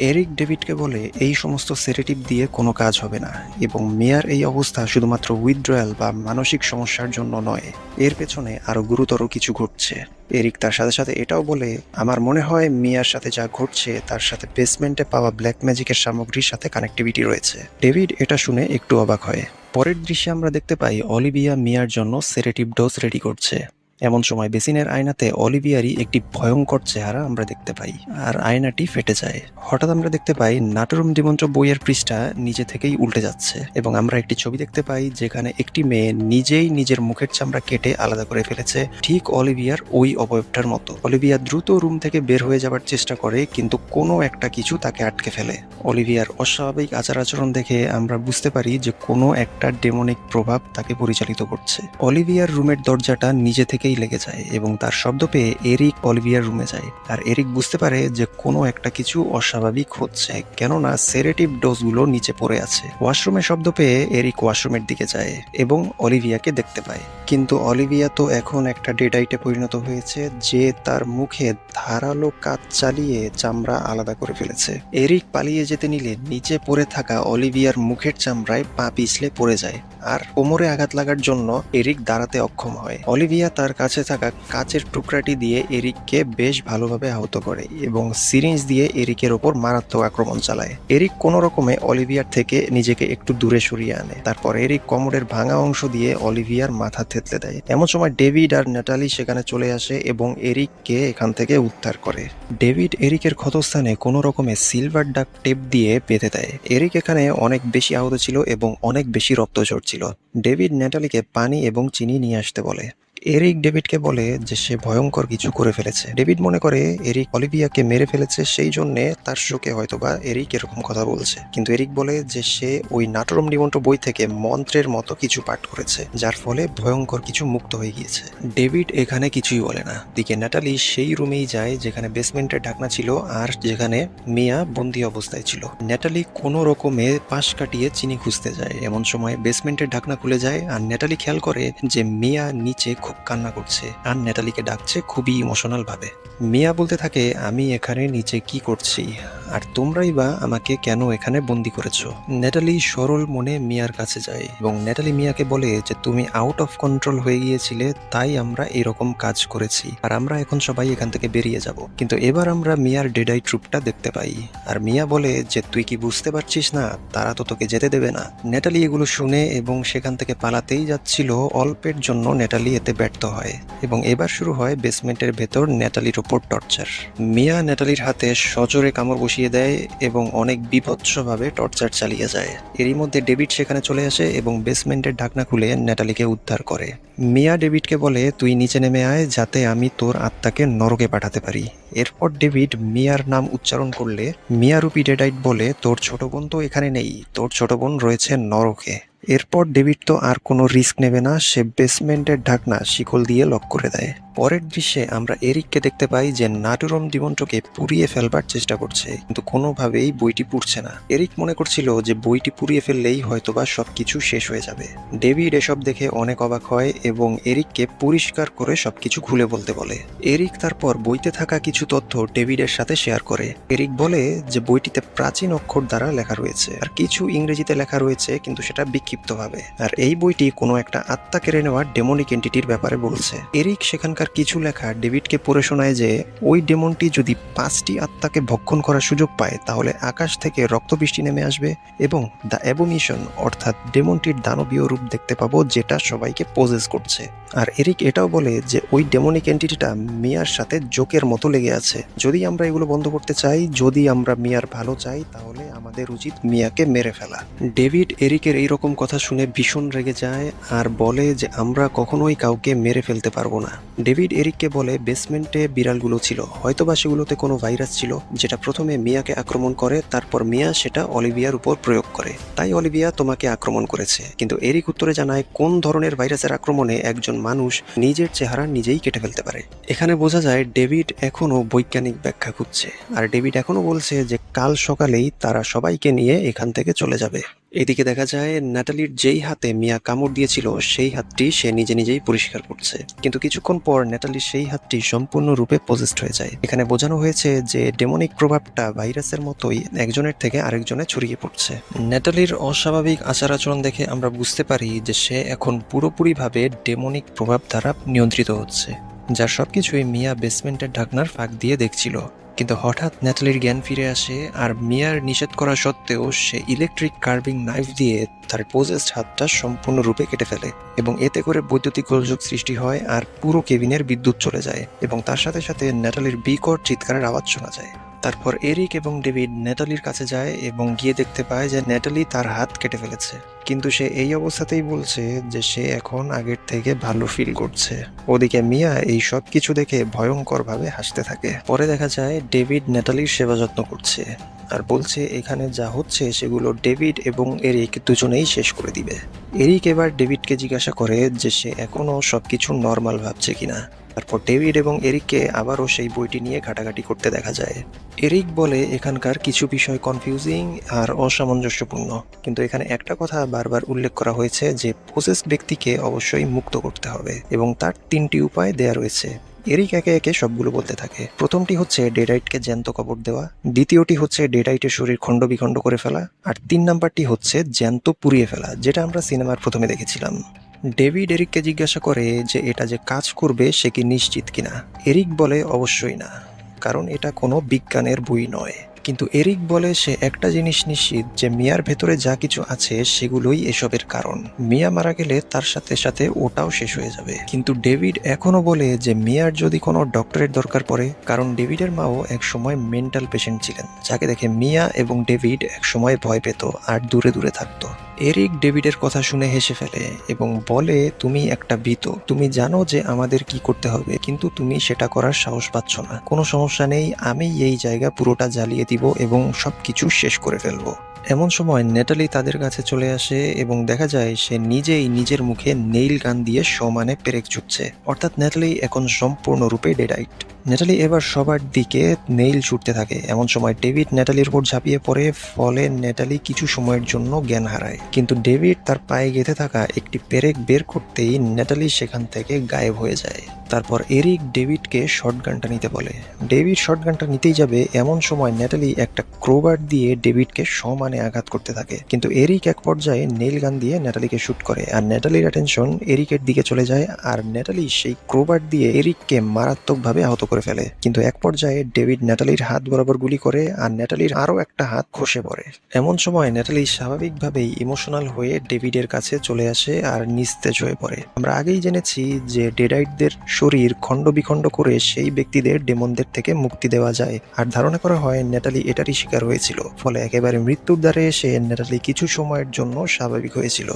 Speaker 1: এরিক ডেভিডকে বলে এই সমস্ত সেডেটিভ দিয়ে কোনো কাজ হবে না এবং মিয়ার এই অবস্থা শুধুমাত্র উইথড্রয়াল বা মানসিক সমস্যার জন্য নয়, এর পেছনে আরো গুরুতর কিছু ঘটছে। এরিক তার সাথে সাথে এটাও বলে আমার মনে হয় মিয়ার সাথে যা ঘটছে তার সাথে বেসমেন্টে পাওয়া ব্ল্যাক ম্যাজিকের সামগ্রীর সাথে কানেক্টিভিটি রয়েছে। ডেভিড এটা শুনে একটু অবাক হয়। পরের দৃশ্যে আমরা দেখতে পাই অলিভিয়া মিয়ার জন্য সেডেটিভ ডোজ রেডি করছে। এমন সময় বেসিনের আয়নাতে অলিভিয়ারই একটি ভয়ঙ্কর চেহারা আমরা দেখতে পাই, আর আয়নাটি ফেটে যায়। হঠাৎ আমরা দেখতে পাই নাটুরুম ডিমন্ট্র বইয়ের পৃষ্ঠা নিজে থেকেই উল্টে যাচ্ছে এবং আমরা একটি ছবি দেখতে পাই যেখানে একটি মেয়ে নিজেই নিজের মুখের চামড়া কেটে আলাদা করে ফেলেছে, ঠিক অলিভিয়ার ওই অবয়বটার মতো। অলিভিয়া দ্রুত রুম থেকে বের হয়ে যাবার চেষ্টা করে, কিন্তু কোনো একটা কিছু তাকে আটকে ফেলে। অলিভিয়ার অস্বাভাবিক আচার আচরণ দেখে আমরা বুঝতে পারি যে কোনো একটা ডেমনিক প্রভাব তাকে পরিচালিত করছে। অলিভিয়ার রুমের দরজাটা নিজে থেকেই লেগে যায় এবং তার শব্দ পেয়ে এরিক অলিভিয়ার রুমে যায়। আর এরিক বুঝতে পারে যে কোনো একটা কিছু অস্বাভাবিক হচ্ছে, কেননা সেডেটিভ ডোজগুলো নিচে পড়ে আছে। ওয়াশরুমে শব্দ পেয়ে এরিক ওয়াশরুমের দিকে যায় এবং অলিভিয়াকে দেখতে পায়। কিন্তু অলিভিয়া তো এখন একটা ডেডাইটে পরিণত হয়েছে, যে তার মুখে ধারালো কাজ চালিয়ে চামড়া আলাদা করে ফেলেছে। এরিক পালিয়ে যেতে নিলে নিচে পড়ে থাকা অলিভিয়ার মুখের চামড়ায় পা পিছলে পড়ে যায়, আর কোমরে আঘাত লাগার জন্য এরিক দাঁড়াতে অক্ষম হয়। অলিভিয়া তার কাছে থাকা কাচের টুকরাটি দিয়ে এরিককে বেশ ভালোভাবে আহত করে এবং সিরিঞ্জ দিয়ে এরিকের ওপর মারাত্মক আক্রমণ চালায়। এরিক কোনো রকমে অলিভিয়ার থেকে নিজেকে একটু দূরে সরিয়ে আনে। তারপর এরিক কোমরের ভাঙা অংশ দিয়ে অলিভিয়ার মাথা থেতলে দেয়। এমন সময় ডেভিড আর ন্যাটালি সেখানে চলে আসে এবং এরিককে এখান থেকে উদ্ধার করে। ডেভিড এরিকের ক্ষতস্থানে কোনো রকমে সিলভার ডাক টেপ দিয়ে বেঁধে দেয়। এরিক এখানে অনেক বেশি আহত ছিল এবং অনেক বেশি রক্ত ঝরছিল। ডেভিড ন্যাটালিকে পানি এবং চিনি নিয়ে আসতে বলে। এরিক ডেভিডকে বলে যে সে ভয়ঙ্কর কিছু করে ফেলেছে। ডেভিড মনে করে এরিক অলিভিয়াকে মেরে ফেলেছে, সেই জন্যে তার শোকে হয়তোবা এরিক এরকম কথা বলছে। কিন্তু এরিক বলে যে সে ওই নাটুরুম ডিমন্ট্র বই থেকে মন্ত্রের মতো কিছু পাঠ করেছে, যার ফলে ভয়ঙ্কর কিছু মুক্ত হয়ে গিয়েছে। ডেভিড এখানে কিছুই বলে না। দিকে ন্যাটালি সেই রুমেই যায় যেখানে বেসমেন্টের ঢাকনা ছিল আর যেখানে মিয়া বন্দি অবস্থায় ছিল। ন্যাটালি কোনো রকমে পাশ কাটিয়ে চিনি খুঁজতে যায়। এমন সময় বেসমেন্টের ঢাকনা খুলে যায় আর ন্যাটালি খেয়াল করে যে মিয়া নিচে খুব কান্না করছে আর ন্যাটালিকে ডাকছে খুবই ইমোশনাল ভাবে। মিয়া বলতে থাকে, আমি এখানে নিচে কি করছি আর তোমরাই বা আমাকে কেন এখানে বন্দি করেছো। ন্যাটালি সরল মনে মিয়ার কাছে যায় এবং ন্যাটালি মিয়াকে বলে যে তুমি আউট অফ কন্ট্রোল হয়ে গিয়েছিলে, তাই আমরা এরকম কাজ করেছি আর আমরা এখন সবাই এখান থেকে বেরিয়ে যাব। কিন্তু এবার আমরা মিয়ার ডেডাই ট্রুপটা দেখতে পাই আর মিয়া বলে যে তুই কি বুঝতে পারছিস না, তারা তো তোকে যেতে দেবে না। ন্যাটালি এগুলো শুনে এবং সেখান থেকে পালাতেই যাচ্ছিল, অল্পের জন্য ন্যাটালি এতে ব্যর্থ হয় এবং এবার শুরু হয় বেসমেন্টের ভেতর ন্যাটালির ওপর টর্চার। মিয়া ন্যাটালির হাতে সজোরে কামড় বসিয়ে দেয় এবং অনেক বিভৎসভাবে টর্চার চালিয়ে যায়। এরই মধ্যে ডেভিড সেখানে চলে আসে এবং বেসমেন্টের ঢাকনা খুলে ন্যাটালিকে উদ্ধার করে। মিয়া ডেভিডকে বলে তুই নিচে নেমে আয় যাতে আমি তোর আত্মাকে নরকে পাঠাতে পারি। এরপর ডেভিড মিয়ার নাম উচ্চারণ করলে মিয়া রূপী ডেডাইট বলে তোর ছোট বোন তো এখানে নেই, তোর ছোট বোন রয়েছে নরকে। এরপর ডেভিড তো আর কোনো রিস্ক নেবে না, সে বেসমেন্টের ঢাকনা শিকল দিয়ে লক করে দেয়। পরের দৃশ্যে আমরা এরিককে দেখতে পাই যে নাটুরুম ডিমন্ট্রকে পুড়িয়ে ফেলবার চেষ্টা করছে, কিন্তু কোনোভাবেই বইটি পুড়ছে না। এরিক মনে করছিল যে বইটি পুড়িয়ে ফেললেই হয়তোবা সবকিছু শেষ হয়ে যাবে। ডেভিড এসব দেখে অনেক অবাক হয় এবং এরিককে পরিষ্কার করে সবকিছু খুলে বলতে বলে। এরিক তারপর বইতে থাকা কিছু তথ্য ডেভিডের সাথে শেয়ার করে। এরিক বলে যে বইটিতে প্রাচীন অক্ষর দ্বারা লেখা রয়েছে আর কিছু ইংরেজিতে লেখা রয়েছে, কিন্তু সেটা বিক্ষিপ্তভাবে। আর এই বইটি কোনো একটা আত্মা কেড়ে নেওয়া ডেমনিক এন্টিটির ব্যাপারে বলছে। এরিক সেখানকার কিছু লেখা ডেভিডকে পড়ে শোনায় যে ওই ডেমনটি যদি 5টি আত্মাকে ভক্ষণ করার সুযোগ পায়, তাহলে আকাশ থেকে রক্তবৃষ্টি নেমে আসবে এবং দ্য অ্যাবোমিশন অর্থাৎ ডেমনটির দানবীয় রূপ দেখতে পাবো, যেটা সবাইকে পজেস করছে। আর এরিক এটাও বলে যে ওই ডেমনিক এন্টিটিটা মিয়ার সাথে জোকের মতো লেগে আছে। যদি আমরা এগুলো বন্ধ করতে চাই, যদি আমরা মিয়ার ভালো চাই, তাহলে আমাদের উচিত মিয়াকে মেরে ফেলা। ডেভিড এরিকের এইরকম কথা শুনে ভীষণ রেগে যায় আর বলে যে আমরা কখনোই কাউকে মেরে ফেলতে পারবো না। ডেভিড এরিককে বলে বেসমেন্টে বিড়ালগুলো ছিল, হয়তোবা সেগুলোতে কোনো ভাইরাস ছিল যেটা প্রথমে মিয়াকে আক্রমণ করে, তারপর মিয়া সেটা অলিভিয়ার উপর প্রয়োগ করে, তাই অলিভিয়া তোমাকে আক্রমণ করেছে। কিন্তু এরিক উত্তরে জানায় কোন ধরনের ভাইরাসের আক্রমণে একজন মানুষ নিজের চেহারা নিজেই কেটে ফেলতে পারে। এখানে বোঝা যায় ডেভিড এখনো বৈজ্ঞানিক ব্যাখ্যা খুঁজছে আর ডেভিড এখনো বলছে যে কাল সকালেই তারা সবাইকে নিয়ে এখান থেকে চলে যাবে। এদিকে দেখা যায় ন্যাটালির যেই হাতে মিয়া কামড় দিয়েছিল সেই হাতটি সে নিজে নিজেই পরিষ্কার করছে, কিন্তু কিছুক্ষণ পর ন্যাটালির সেই হাতটি সম্পূর্ণরূপে পজেসড হয়ে যায়। এখানে বোঝানো হয়েছে যে ডেমনিক প্রভাবটা ভাইরাসের মতোই একজনের থেকে আরেকজনে ছড়িয়ে পড়ছে। ন্যাটালির অস্বাভাবিক আচার আচরণ দেখে আমরা বুঝতে পারি যে সে এখন পুরোপুরিভাবে ডেমনিক প্রভাব দ্বারা নিয়ন্ত্রিত হচ্ছে, যার সবকিছুই মিয়া বেসমেন্টের ঢাকনার ফাঁক দিয়ে দেখছিল। কিন্তু হঠাৎ ন্যাটালির জ্ঞান ফিরে আসে আর মিয়ার নিষেধ করা সত্ত্বেও সে ইলেকট্রিক কার্ভিং নাইফ দিয়ে তার পোজেসড হাতটা সম্পূর্ণরূপে কেটে ফেলে এবং এতে করে বৈদ্যুতিক গোলযোগ সৃষ্টি হয় আর পুরো কেবিনের বিদ্যুৎ চলে যায় এবং তার সাথে সাথে ন্যাটালির বিকট চিৎকারের আওয়াজ শোনা যায়। তারপর এরিক এবং ডেভিড ন্যাটালির কাছে যায় এবং গিয়ে দেখতে পায় যে ন্যাটালি তার হাত কেটে ফেলেছে, কিন্তু সে এই অবস্থাতেই বলছে যে সে এখন আগের থেকে ভালো ফিল করছে। ওদিকে মিয়া এই সব কিছু দেখে ভয়ঙ্করভাবে হাসতে থাকে। পরে দেখা যায় ডেভিড ন্যাটালির সেবা যত্ন করছে আর বলছে এখানে যা হচ্ছে সেগুলো ডেভিড এবং এরিক দুজনেই শেষ করে দিবে। এরিক এবার ডেভিডকে জিজ্ঞাসা করে যে সে এখনো সবকিছু নর্মাল ভাবছে কিনা। তারপর ডেভিড এবং এরিককে আবারও সেই বইটি নিয়ে ঘাটাঘাটি করতে দেখা যায়। এরিক বলে এখানকার কিছু বিষয় কনফিউজিং আর অসামঞ্জস্যপূর্ণ, কিন্তু এখানে একটা কথা বারবার উল্লেখ করা হয়েছে যে প্রসেসড ব্যক্তিকে অবশ্যই মুক্ত করতে হবে এবং তার 3টি উপায় দেয়া রয়েছে। এরিক একে একে সবগুলো বলতে থাকে। প্রথমটি হচ্ছে ডেডাইটকে জ্যান্ত কবর দেওয়া, দ্বিতীয়টি হচ্ছে ডেডাইটের শরীর খণ্ড বিখণ্ড করে ফেলা, আর 3 নাম্বারটি হচ্ছে জ্যান্ত পুড়িয়ে ফেলা, যেটা আমরা সিনেমার প্রথমে দেখেছিলাম। ডেভিড এরিককে জিজ্ঞাসা করে যে এটা যে কাজ করবে সে কি নিশ্চিত কিনা। এরিক বলে অবশ্যই না, কারণ এটা কোনো বিজ্ঞানের বই নয়। কিন্তু এরিক বলে সে একটা জিনিস নিশ্চিত যে মিয়ার ভেতরে যা কিছু আছে সেগুলোই এসবের কারণ। মিয়া মারা গেলে তার সাথে সাথে ওটাও শেষ হয়ে যাবে। কিন্তু ডেভিড এখনো বলে যে মিয়ার যদি কোনো ডক্টরের দরকার পড়ে, কারণ ডেভিডের মাও এক সময় মেন্টাল পেশেন্ট ছিলেন, যাকে দেখে মিয়া এবং ডেভিড এক সময় ভয় পেত আর দূরে দূরে থাকতো। এরিক ডেভিডের কথা শুনে হেসে ফেলে এবং বলে তুমি একটা ভীত, তুমি জানো যে আমাদের কি করতে হবে, কিন্তু তুমি সেটা করার সাহস পাচ্ছ না। কোনো সমস্যা নেই, আমি এই জায়গা পুরোটা জ্বালিয়ে দিব এবং সবকিছু শেষ করে ফেলবো। এমন সময় ন্যাটালি তাদের কাছে চলে আসে এবং দেখা যায় সে নিজেই নিজের মুখে নেইল গান দিয়ে সমানে পেরেক ছুটছে, অর্থাৎ ন্যাটালি এখন সম্পূর্ণরূপে ডেডাইট। ন্যাটালি এবার সবার দিকে নেইল ছুটতে থাকে। এমন সময় ডেভিড ন্যাটালির উপর ঝাঁপিয়ে পড়ে, ফলে ন্যাটালি কিছু সময়ের জন্য জ্ঞান হারায়। কিন্তু ডেভিড তার পায়ে গেঁথে থাকা একটি পেরেক বের করতেই ন্যাটালি সেখান থেকে গায়েব হয়ে যায়। তারপর এরিক ডেভিডকে শটগানটা নিতে বলে। ডেভিড শটগানটা নিতেই যাবে, এমন সময় ন্যাটালি একটা ক্রোবার দিয়ে ডেভিডকে সমানে আঘাত করতে থাকে, কিন্তু এরিক এক পর্যায়ে নেইল গান দিয়ে ন্যাটালিকে শুট করে আর ন্যাটালির অ্যাটেনশন এরিকের দিকে চলে যায় আর ন্যাটালি সেই ক্রোবার দিয়ে এরিককে মারাত্মকভাবে আহত করে ফেলে। কিন্তু এক পর্যায়ে ডেভিড ন্যাটালির হাত বরাবর গুলি করে আর ন্যাটালির আরও একটা হাত খসে পড়ে। এমন সময় ন্যাটালি স্বাভাবিকভাবেই ইমোশনাল হয়ে ডেভিডের কাছে চলে আসে আর নিস্তেজ হয়ে পড়ে। আমরা আগেই জেনেছি যে ডেডাইটদের শরীর খণ্ড বিখণ্ড করে সেই ব্যক্তিদের ডেমনদের থেকে মুক্তি দেওয়া যায়, আর ধারণা করা হয় ন্যাটালি এটারই শিকার হয়েছিল, ফলে একেবারে মৃত্যুর দ্বারে এসে ন্যাটালি কিছু সময়ের জন্য স্বাভাবিক হয়েছিল।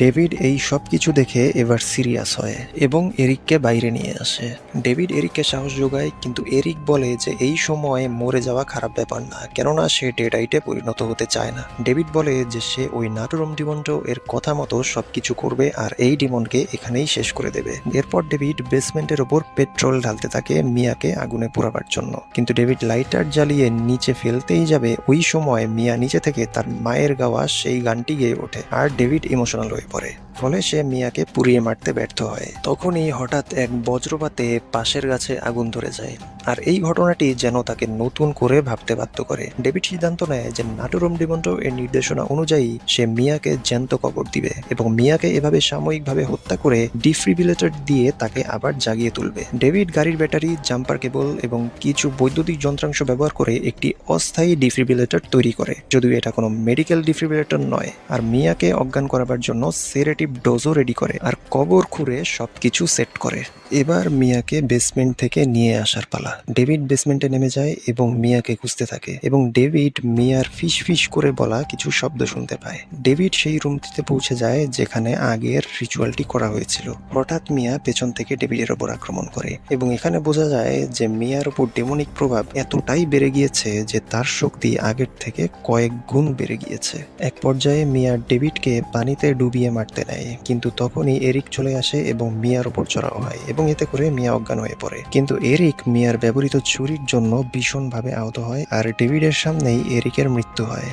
Speaker 1: ডেভিড এই সব কিছু দেখে এবার সিরিয়াস হয় এবং এরিককে বাইরে নিয়ে আসে। ডেভিড এরিককে সাহস যোগায়, কিন্তু এরিক বলে যে এই সময় মরে যাওয়া খারাপ ব্যাপার না, কেননা সে ডেডাইটে পরিণত হতে চায় না। ডেভিড বলে যে সে ওই নাটুরম ডিমনটো এর কথা মতো সবকিছু করবে আর এই ডিমনকে এখানেই শেষ করে দেবে। এরপর ডেভিড বেসমেন্টের ওপর পেট্রোল ঢালতে থাকে মিয়াকে আগুনে পোড়াবার জন্য, কিন্তু ডেভিড লাইটার জ্বালিয়ে নিচে ফেলতেই যাবে, ওই সময় মিয়া নিচে থেকে তার মায়ের গাওয়া সেই গানটি গেয়ে ওঠে আর ডেভিড ইমোশনাল হয়ে পড়ে, ফলে সে মিয়াকে পুড়িয়ে মারতে ব্যর্থ হয়। তখনই হঠাৎ এক বজ্রপাতে পাশের গাছে আগুন ধরে যায় আর এই ঘটনাটি যেন তাকে নতুন করে ভাবতে বাধ্য করে। ডেভিড সিদ্ধান্ত নেয় যে নাটুরম ডিমন্টো এর নির্দেশনা অনুযায়ী সে মিয়াকে জ্যান্ত কবর দিবে এবং মিয়াকে এভাবে সাময়িকভাবে হত্যা করে ডিফিব্রিলেটর দিয়ে তাকে আবার জাগিয়ে তুলবে। ডেভিড গাড়ির ব্যাটারি, জাম্পার কেবল এবং কিছু বৈদ্যুতিক যন্ত্রাংশ ব্যবহার করে একটি অস্থায়ী ডিফিব্রিলেটর তৈরি করে, যদিও এটা কোনো মেডিকেল ডিফিব্রিলেটর নয়, আর মিয়াকে অজ্ঞান করাবার জন্য সেডেটিভ ডোজও রেডি করে আর কবর খুঁড়ে সবকিছু সেট করে। এবার মিয়াকে বেসমেন্ট থেকে নিয়ে আসার পালা। ডেভিড বেসমেন্টে নেমে যায় এবং মিয়াকে খুঁজতে থাকে এবং ডেভিড মিয়ার ফিস ফিস করে বলা কিছু শব্দ শুনতে পায়। ডেভিড সেই রুমটিতে পৌঁছে যায় যেখানে আগের রিচুয়ালটি করা হয়েছিল। হঠাৎ মিয়া পেছন থেকে ডেভিডের ওপর আক্রমণ করে এবং এখানে বোঝা যায় যে মিয়ার উপর ডেমনিক প্রভাব এতটাই বেড়ে গিয়েছে যে তার শক্তি আগের থেকে কয়েক গুণ বেড়ে গিয়েছে। এক পর্যায়ে মিয়া ডেভিডকে পানিতে ডুবিয়ে মারতে নেয়, কিন্তু তখনই এরিক চলে আসে এবং মিয়ার উপর চড়াও হয় এবং এতে করে মিয়া অজ্ঞান হয়ে পড়ে। কিন্তু এরিক মিয়ার ব্যবহৃত ছুরির জন্য ভীষণভাবে আহত হয় আর ডেভিডের সামনেই এরিকের মৃত্যু হয়।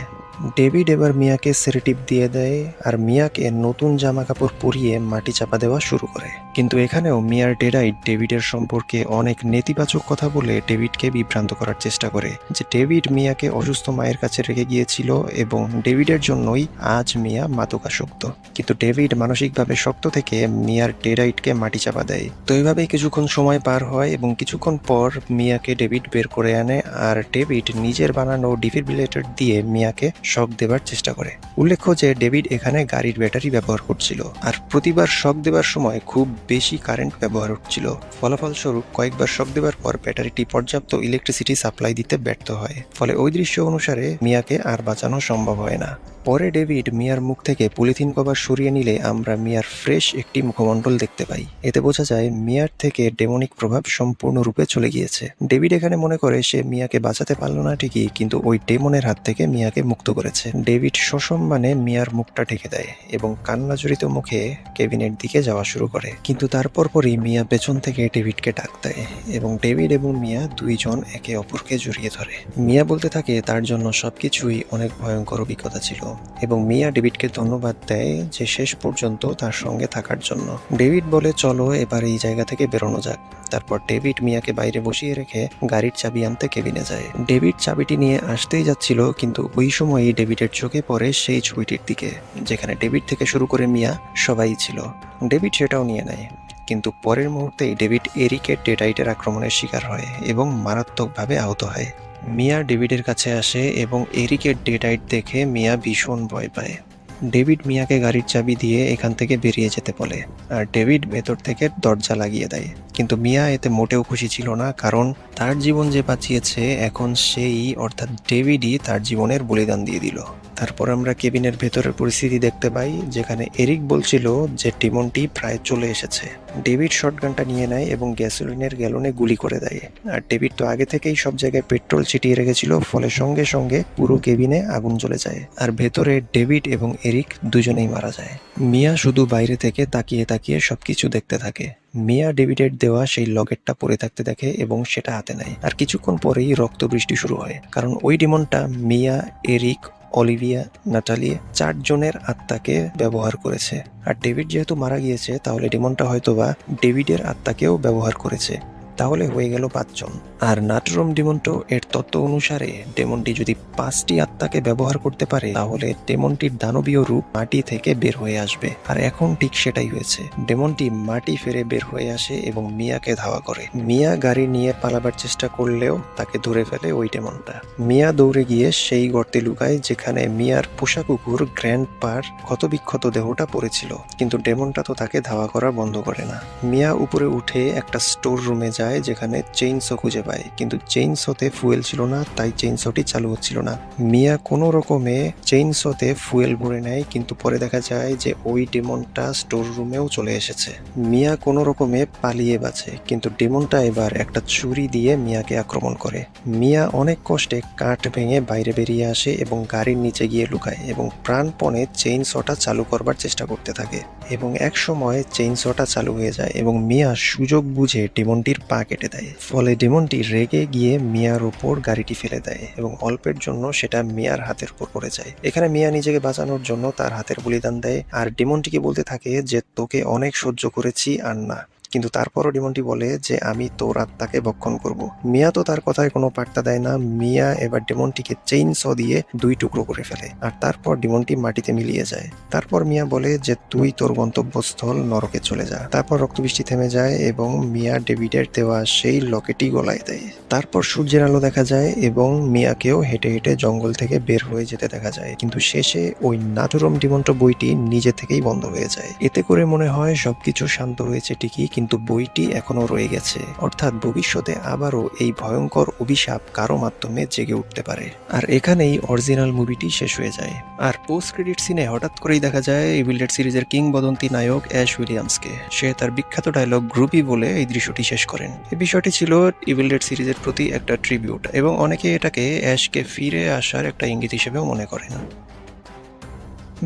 Speaker 1: ডেভিড এবার মিয়াকে সেডেটিভ দিয়ে দেয় আর মিয়াকে নতুন জামা কাপড় পরিয়ে মাটি চাপা দেওয়া শুরু করে। কিন্তু এখানেও মিয়ার ডেডাইট ডেভিডের সম্পর্কে অনেক নেতিবাচক কথা বলে ডেভিডকে বিভ্রান্ত করার চেষ্টা করে, যে ডেভিড মিয়াকে অসুস্থ মায়ের কাছে রেখে গিয়েছিল এবং ডেভিডের জন্যই আজ মিয়া মাদকাসক্ত। কিন্তু ডেভিড মানসিকভাবে শক্ত থেকে মিয়ার ডেডাইটকে মাটি চাপা দেয়। তো এইভাবেই কিছুক্ষণ সময় পার হয় এবং কিছুক্ষণ পর মিয়াকে ডেভিড বের করে আনে, আর ডেভিড নিজের বানানো ডিফিব্রিলেটর দিয়ে মিয়াকে শক দেবার চেষ্টা করে। উল্লেখ্য যে ডেভিড এখানে গাড়ির ব্যাটারি ব্যবহার করছিল, আর প্রতিবার শক দেবার সময় খুব বেশি কারেন্ট ব্যবহার হচ্ছিল। ফলাফলস্বরূপ কয়েকবার শক দেবার পর ব্যাটারিটি পর্যাপ্ত ইলেকট্রিসিটি সাপ্লাই দিতে ব্যর্থ হয়, ফলে ওই দৃশ্য অনুসারে মিয়াকে আর বাঁচানো সম্ভব হয় না। পরে ডেভিড মিয়ার মুখ থেকে পলিথিন কভার সরিয়ে নিলে আমরা মিয়ার ফ্রেশ একটি মুখমণ্ডল দেখতে পাই। এতে বোঝা যায় মিয়ার থেকে ডেমনিক প্রভাব সম্পূর্ণরূপে চলে গিয়েছে। ডেভিড এখানে মনে করে সে মিয়াকে বাঁচাতে পারল না ঠিকই, কিন্তু ওই ডেমনের হাত থেকে মিয়াকে মুক্ত করেছে। ডেভিড সসম্মানে মিয়ার মুখটা ঢেকে দেয় এবং কান্নাজড়িত মুখে কেবিনের দিকে যাওয়া শুরু করে। কিন্তু তারপর পরই মিয়া পেছন থেকে ডেভিডকে ডাক দেয় এবং ডেভিড এবং মিয়া দুইজন একে অপরকে জড়িয়ে ধরে। মিয়া বলতে থাকে তার জন্য সবকিছুই অনেক ভয়ঙ্কর অভিজ্ঞতা ছিল এবং মিয়া ডেভিডকে ধন্যবাদ দেয় যে শেষ পর্যন্ত তার সঙ্গে থাকার জন্য। ডেভিড বলে চলো এবার এই জায়গা থেকে বেরোনো যাক। তারপর ডেভিড মিয়াকে বাইরে বসিয়ে রেখে গাড়ির চাবি আনতে কেবিনে যায়। ডেভিড চাবিটি নিয়ে আসতেই যাচ্ছিল, কিন্তু ওই সময়ই ডেভিডের চোখে পড়ে সেই ছবিটির দিকে, যেখানে ডেভিড থেকে শুরু করে মিয়া সবাই ছিল। ডেভিড সেটাও নিয়ে নেয়, কিন্তু পরের মুহূর্তেই ডেভিড এরিকের ডেডাইটের আক্রমণের শিকার হয় এবং মারাত্মকভাবে আহত হয়। মিয়া ডেভিডের কাছে আসে এবং এরিকের ডেডাইট দেখে মিয়া ভীষণ ভয় পায়। ডেভিড মিয়াকে গাড়ির চাবি দিয়ে এখান থেকে বেরিয়ে যেতে বলে, আর ডেভিড ভেতর থেকে দরজা লাগিয়ে দেয়। কিন্তু মিয়া এতে মোটেও খুশি ছিল না, কারণ তার জীবন যে বাঁচিয়েছে এখন সেই অর্থাৎ ডেভিডই তার জীবনের বলিদান দিয়ে দিল। তারপর আমরা কেবিনের ভেতরের পরিস্থিতি দেখতে পাই, যেখানে এরিক বলছিল যে ডিমনটি প্রায় চলে এসেছে। ডেভিড শটগানটা নিয়ে নেয় এবং গ্যাসোলিনের গ্যালনে গুলি করে দেয়। আর ডেভিড তো আগে থেকেই সব জায়গায় পেট্রোল ছিটিয়ে রেখেছিল, ফলে সঙ্গে সঙ্গে পুরো কেবিনে আগুন জ্বলে যায়, আর ভেতরে ডেভিড এবং এরিক দুজনেই মারা যায়। মিয়া শুধু বাইরে থেকে তাকিয়ে তাকিয়ে সবকিছু দেখতে থাকে। মিয়া ডেভিডের দেওয়া সেই লকেটটা পরে থাকতে দেখে এবং সেটা হাতে নেয়, আর কিছুক্ষণ পরেই রক্ত বৃষ্টি শুরু হয়, কারণ ওই ডিমনটা মিয়া, এরিক, অলিভিয়া, নাটালিয়া 4 জনের আত্মাকে ব্যবহার করেছে। আর ডেভিড যেহেতু মারা গিয়েছে, তাহলে ডিমনটা হয়তোবা ডেভিডের আত্মাকেও ব্যবহার করেছে, তাহলে হয়ে গেল 5 জন। আর নাটরুম ডিমন্টো এর তত্ত্ব অনুসারে ডেমনটি যদি 5টি আত্মাকে ব্যবহার করতে পারে, তাহলে ডেমনটির দানবীয় রূপ মাটি থেকে বের হয়ে আসবে। আর এখন ঠিক সেটাই হয়েছে। ডেমনটি মাটি ফেরে বের হয়ে আসে এবং মিয়াকে ধাওয়া করে। মিয়া গাড়ি নিয়ে পালাবার চেষ্টা করলেও তাকে ধরে ফেলে ওই ডেমনটা। মিয়া দৌড়ে গিয়ে সেই গর্তে লুকায় যেখানে মিয়ার পোষা কুকুর গ্র্যান্ড পার ক্ষতবিক্ষত দেহটা পড়েছিল, কিন্তু ডেমনটা তো তাকে ধাওয়া করা বন্ধ করে না। মিয়া উপরে উঠে একটা স্টোর রুমে যায়, যেখানে চেইনসো খুঁজে পায়, কিন্তু চেইনসোতে ফুয়েল ছিল না, তাই চেইনসোটি চালু হচ্ছিল না। মিয়া কোনো রকমে চেইনসোতে ফুয়েল ভরে নেয়, কিন্তু পরে দেখা যায় যে ওই ডেমনটা স্টোর রুমেও চলে এসেছে। মিয়া কোনো রকমে পালিয়ে বাঁচে, কিন্তু ডেমনটা এবার একটা ছুরি দিয়ে মিয়াকে আক্রমণ করে। মিয়া অনেক কষ্টে কাঠ ভেঙে বাইরে বেরিয়ে আসে এবং গাড়ির নিচে গিয়ে লুকায় এবং প্রাণপণে চেইনসোটা চালু করবার চেষ্টা করতে থাকে, এবং এক সময় চেইনসোটা চালু হয়ে যায় এবং মিয়া সুযোগ বুঝে ডেমনটির পা কেটে দেয়। ফলে ডেমনটি রেগে গিয়ে মিয়ার উপর গাড়িটি ফেলে দেয় এবং অল্পের জন্য সেটা মিয়ার হাতের উপর পড়ে যায়। এখানে মিয়া নিজেকে বাঁচানোর জন্য তার হাতের বলিদান দেয়, আর ডেমনটিকে বলতে থাকে যে তোকে অনেক সহ্য করেছি আর না। কিন্তু তারপরও ডিমনটি বলে যে আমি তোর আত্মাকে ভক্ষণ করব। মিয়া তো তার কথায় কোনো পাত্তা দেয় না। মিয়া এবার ডিমনটিকে চেইনস দিয়ে 2 টুকরো করে ফেলে, আর তারপর ডিমনটি মাটিতে মিলিয়ে যায়। তারপর মিয়া বলে যে তুই তোর গন্তব্যস্থল নরকে চলে যা। তারপর রক্তবৃষ্টি থেমে যায় এবং মিয়া ডেভিডের দেওয়া সেই লকেটই গলায় দেয়। তারপর সূর্যের আলো দেখা যায় এবং মিয়াকেও হেঁটে হেঁটে জঙ্গল থেকে বের হয়ে যেতে দেখা যায়, কিন্তু শেষে ওই নাটুরম ডিমন্ট বইটি নিজে থেকেই বন্ধ হয়ে যায়। এতে করে মনে হয় সবকিছু শান্ত হয়েছে ঠিকই, কিন্তু বইটি এখনো রয়ে গেছে, অর্থাৎ ভবিষ্যতে আবারও এই ভয়ঙ্কর অভিশাপ কারো মাধ্যমে জেগে উঠতে পারে। আর এখানেই অরিজিনাল মুভিটি শেষ হয়ে যায়। আর পোস্ট ক্রেডিট সিনে হঠাৎ করেই দেখা যায় ইভিল ডেড সিরিজের কিংবদন্তি নায়ক অ্যাশ উইলিয়ামসকে। সে তার বিখ্যাত ডায়লগ গ্রুপি বলে এই দৃশ্যটি শেষ করেন। এই বিষয়টি ছিল ইভিল ডেড সিরিজের প্রতি একটা ট্রিবিউট, এবং অনেকে এটাকে অ্যাশকে ফিরে আসার একটা ইঙ্গিত হিসেবেও মনে করেন।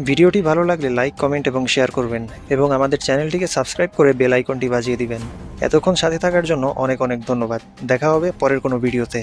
Speaker 1: ভিডিওটি ভালো লাগলে লাইক, কমেন্ট এবং শেয়ার করবেন, এবং আমাদের চ্যানেলটিকে সাবস্ক্রাইব করে বেল আইকনটি বাজিয়ে দিবেন। এতক্ষণ সাথে থাকার জন্য অনেক অনেক ধন্যবাদ। দেখা হবে পরের কোনো ভিডিওতে।